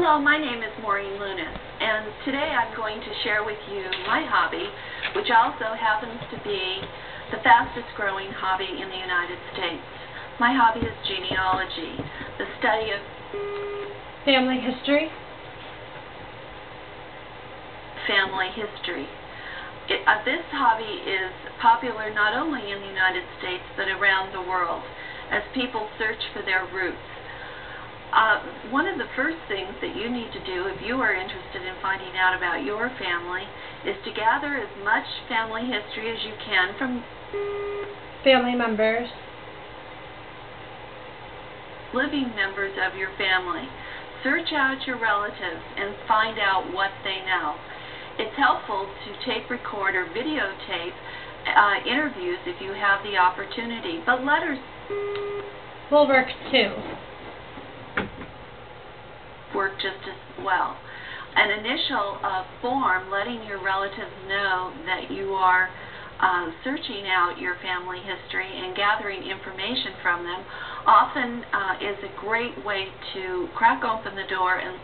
Hello, my name is Maureen Lunas, and today I'm going to share with you my hobby, which also happens to be the fastest growing hobby in the United States. My hobby is genealogy, the study of family history. This hobby is popular not only in the United States but around the world as people search for their roots. One of the first things that you need to do if you are interested in finding out about your family is to gather as much family history as you can from family members, living members of your family. Search out your relatives and find out what they know. It's helpful to tape record or videotape interviews if you have the opportunity, but letters will work too. Work just as well. An initial form letting your relatives know that you are searching out your family history and gathering information from them often is a great way to crack open the door and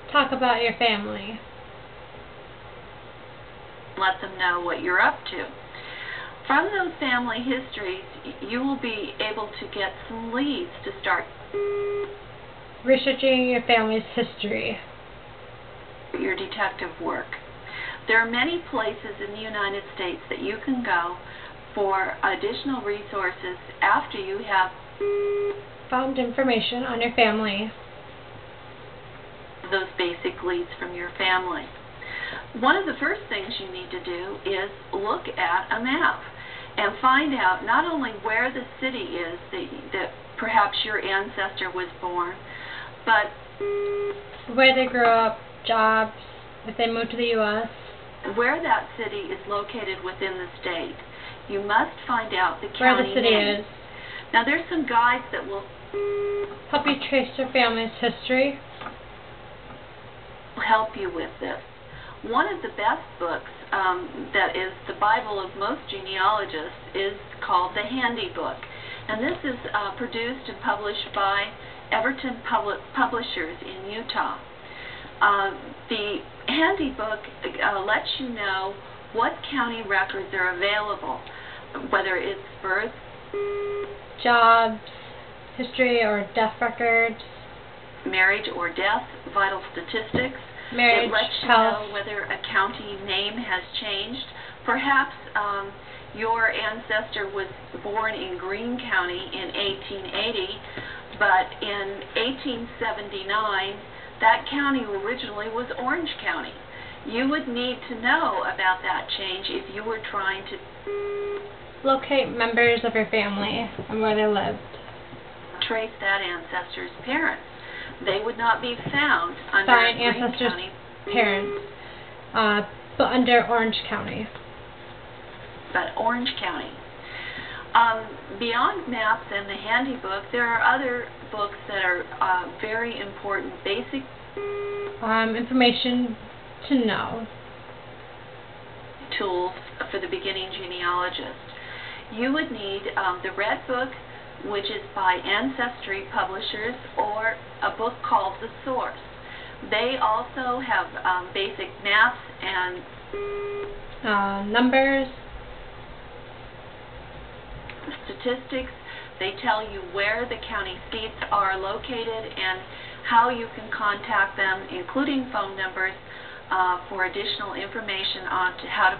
talk about your family. Let them know what you're up to. From those family histories, you will be able to get some leads to start researching your family's history. Your detective work. There are many places in the United States that you can go for additional resources after you have found information on your family. Those basic leads from your family. One of the first things you need to do is look at a map and find out not only where the city is that perhaps your ancestor was born, but where they grew up, jobs, if they moved to the U.S., where that city is located within the state. You must find out the where county the city name. is. Now there's some guides that will help you trace your family's history. Help you with this. One of the best books that is the Bible of most genealogists is called the Handy Book. And this is produced and published by Everton Publishers in Utah. The Handy Book lets you know what county records are available, whether it's birth, jobs, history or death records, marriage or death, vital statistics. Marriage, it lets you health. know whether a county name has changed. Perhaps your ancestor was born in Greene County in 1880, but in 1879, that county originally was Orange County. You would need to know about that change if you were trying to locate members of your family and where they lived. Trace that ancestor's parents. They would not be found under Find Greene ancestors' County parents, but under Orange County. But Orange County. Beyond maps and the Handy Book, there are other books that are very important, basic information to know. Tools for the beginning genealogist. You would need the Red Book, which is by Ancestry Publishers, or a book called The Source. They also have basic maps and numbers, statistics. They tell you where the county seats are located and how you can contact them, including phone numbers, for additional information on to how to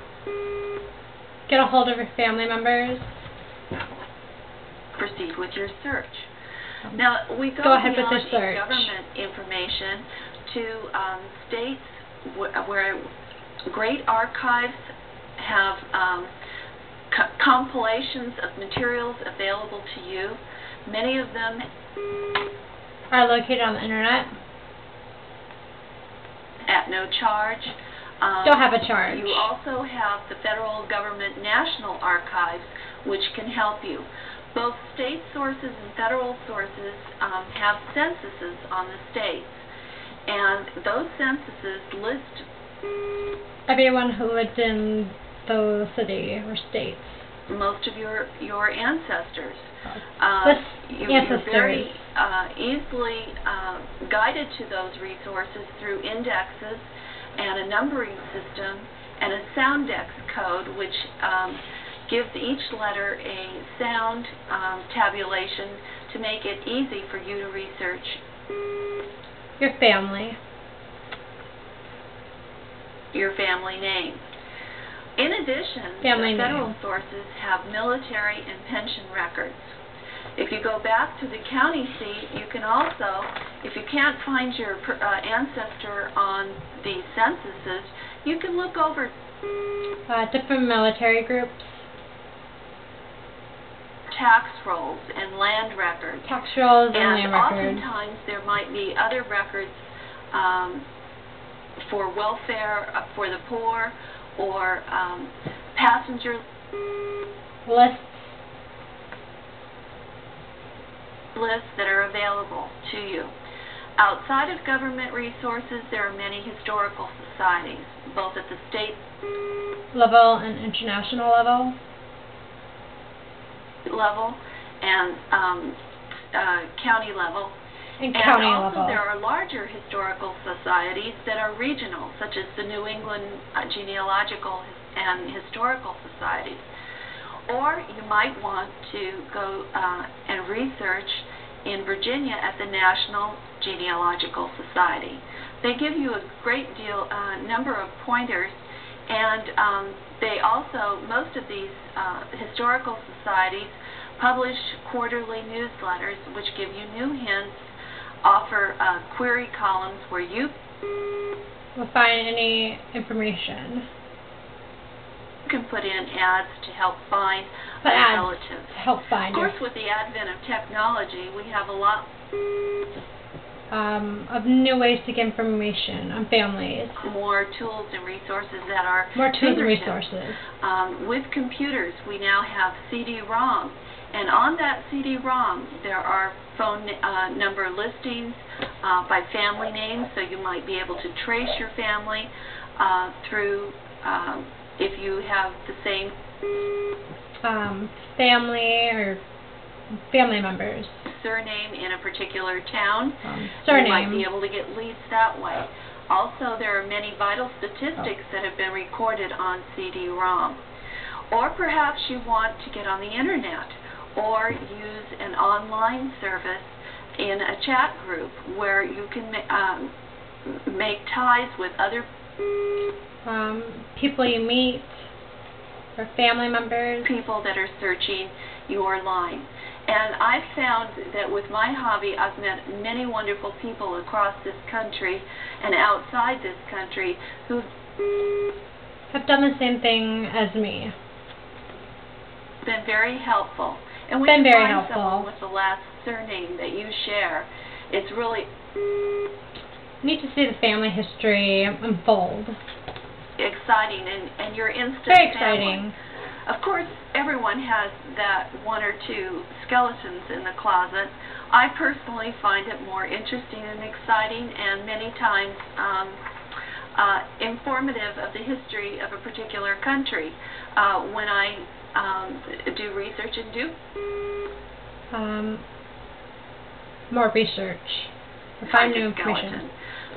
get a hold of your family members. Proceed with your search. Now we go ahead with beyond the search. Government information to states where great archives have compilations of materials available to you. Many of them are located on the internet at no charge. Don't have a charge. You also have the federal government National Archives, which can help you. Both state sources and federal sources have censuses on the states, and those censuses list everyone who lived in the city or states. Most of your ancestors. Ancestors. easily guided to those resources through indexes and a numbering system and a soundex code, which gives each letter a sound tabulation to make it easy for you to research. Your family. Your family name. In addition, Family the federal name. sources have military and pension records. If you go back to the county seat, you can also, if you can't find your ancestor on the censuses, you can look over Different military groups. tax rolls and land records. Tax rolls and land records. Oftentimes there might be other records for welfare for the poor, or passenger Lists. lists that are available to you. Outside of government resources, there are many historical societies, both at the state Level and international level. level and county level. And county also level. there are larger historical societies that are regional, such as the New England Genealogical and Historical Societies. Or you might want to go and research in Virginia at the National Genealogical Society. They give you a great deal, number of pointers, and they also, most of these historical societies publish quarterly newsletters which give you new hints, offer query columns where you We'll find any information. can put in ads to help find But ads relatives. to help find Of course, with the advent of technology, we have a lot of new ways to get information on families. more tools and resources that are More tools and fingertips. resources. With computers, we now have CD-ROM, and on that CD-ROM, there are phone number listings by family names, so you might be able to trace your family through, if you have the same Family or family members. surname in a particular town. Surname. You might be able to get leads that way. Also, there are many vital statistics that have been recorded on CD-ROM. Or perhaps you want to get on the internet or use an online service in a chat group where you can make ties with other people you meet, or family members. people that are searching your line. And I've found that with my hobby, I've met many wonderful people across this country and outside this country who've Have done the same thing as me. been very helpful. And when Been you very find helpful. someone with the last surname that you share, it's really Need to see the family history unfold. exciting, and your instant Very family. exciting. Of course, everyone has that one or two skeletons in the closet. I personally find it more interesting and exciting, and many times informative of the history of a particular country when I do research and do More research. Or find new information. skeleton.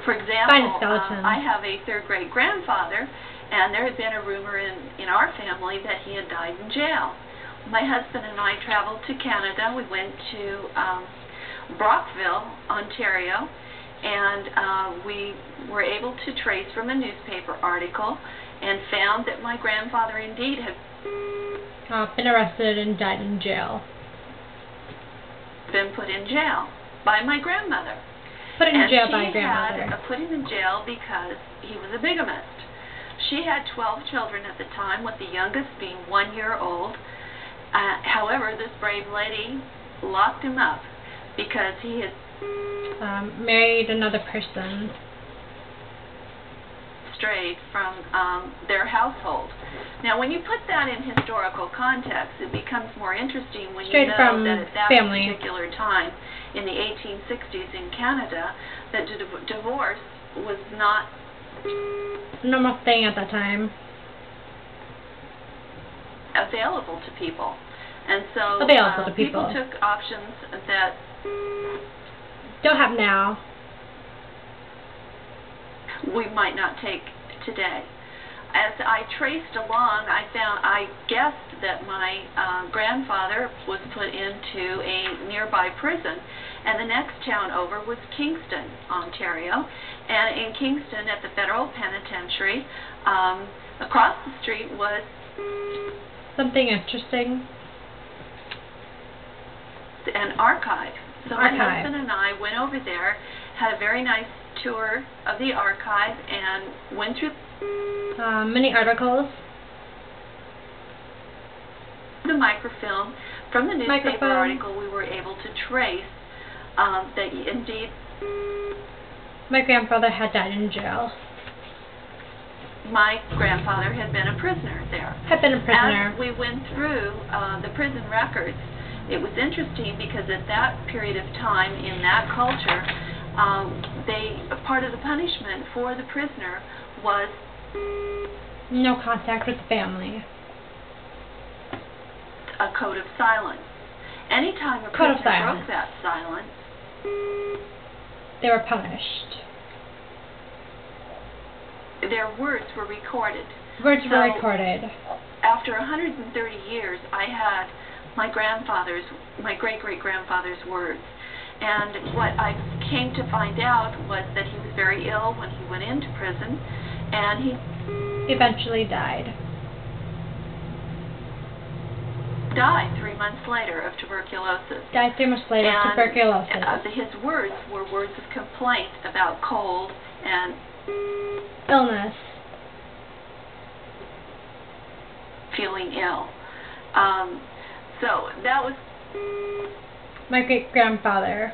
For example, Find a skeleton. I have a third-grade grandfather, and there had been a rumor in our family that he had died in jail. My husband and I traveled to Canada. We went to Brockville, Ontario, and we were able to trace from a newspaper article and found that my grandfather indeed had Been arrested and died in jail. been put in jail by my grandmother. Put in And jail she by grandmother. had put him in jail because he was a bigamist. She had 12 children at the time, with the youngest being 1 year old. However, this brave lady locked him up because he had Married another person. strayed from their household. Now, when you put that in historical context, it becomes more interesting when Strayed you know from that at that family. particular time, in the 1860s in Canada, that divorce was not Normal thing at that time. available to people. And so Available to people. took options that don't have now. we might not take today. As I traced along, I guessed that my grandfather was put into a nearby prison, and the next town over was Kingston, Ontario. And in Kingston, at the federal penitentiary, across the street was Something interesting. an archive. So my husband and I went over there, had a very nice tour of the archive, and went through many articles. The microfilm. From the newspaper article, we were able to trace that indeed my grandfather had died in jail. My grandfather had been a prisoner there. Had been a prisoner. As we went through the prison records, it was interesting because at that period of time in that culture, part of the punishment for the prisoner was no contact with the family. A code of silence. Anytime a prisoner broke that silence, they were punished. Their words were recorded. Words were recorded. After 130 years, I had my great-great-grandfather's words. And what I came to find out was that he was very ill when he went into prison, and he eventually died. Died 3 months later of tuberculosis. Died 3 months later of tuberculosis. His words were words of complaint about cold and illness. Feeling ill. So that was my great-grandfather.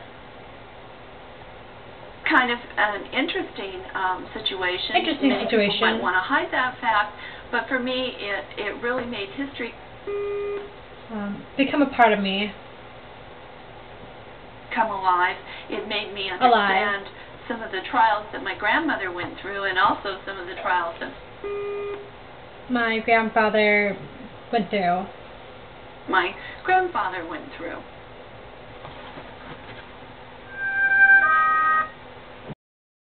Kind of an interesting situation. Many people might want to hide that fact, but for me, it really made history become a part of me. Come alive. It made me understand some of the trials that my grandmother went through, and also some of the trials that my grandfather went through. My grandfather went through.